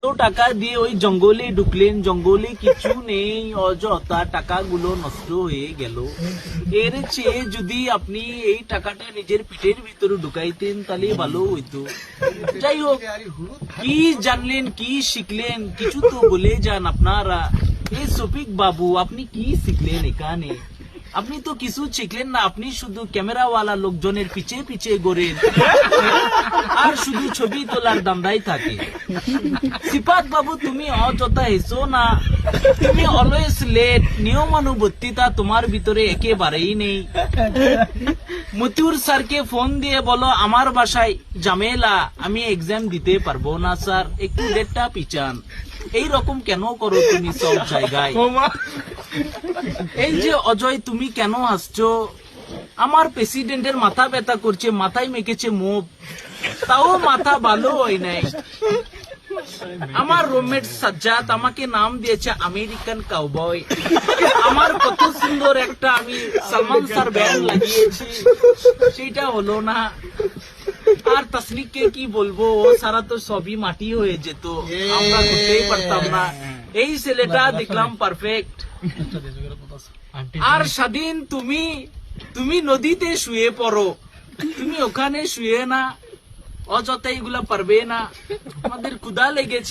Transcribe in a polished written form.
তো টাকা দিয়ে ওই জঙ্গলে ঢুকলেন, জঙ্গলে কিছু নেই, অযথা টাকাগুলো নষ্ট হয়ে গেল। এর চেয়ে যদি আপনি এই টাকাটা নিজের পিঠের ভিতরে ঢুকাইতেন তাহলে ভালো হইতো। যাই হোক, কি জানলেন, কি শিখলেন, কিছু তো বলে যান আপনারা। এই শফিক বাবু, আপনি কি শিখলেন এখানে? আপনি তো কিছু শিখলেন না, আপনি শুধু ক্যামেরাওয়ালা লোকজনের পিছে পিছে ঘোরেন আর শুধু ছবি তোলার দান্দাই থাকে। সিফাত বাবু, তুমি অযথা হেসো না, তুমি অলওয়েজ লেট, নিয়মানুবর্তিতা তোমার ভিতরে একেবারেই নেই। মতিউর স্যারকে ফোন দিয়ে বলো আমার বাসায় ঝামেলা, আমি এক্সাম দিতে পারবো না স্যার, একটু ডেটটা পিছান। এই রকম কেন করো তুমি সব জায়গায়? এই যে অজয়, তুমি কেন হাসছো? আমার প্রেসিডেন্টের মাথা ব্যথা করছে, মাথায় মেখেছে মোপ, তাও মাথা ভালো হয় নাই। আমার রুমমেট সাজ্জাদ আমাকে নাম দিয়েছে আমেরিকান কাউবয়। আমার কত সুন্দর একটা আমি সালমান স্যার ব্যান্ড লাগিয়েছি, সেটা হলো না। আর তাসনিককে কি বলবো, ও সারা তো সবই মাটি হয়ে যেত, আমরা করতেই পারতাম না। এই ছেলেটা দেখলাম পারফেক্ট। আর স্বাধীন, তুমি নদীতে শুয়ে পড়ো, তুমি ওখানে শুয়ে না, অযথা এগুলা পারবে না। আমাদের ক্ষুধা লেগেছে।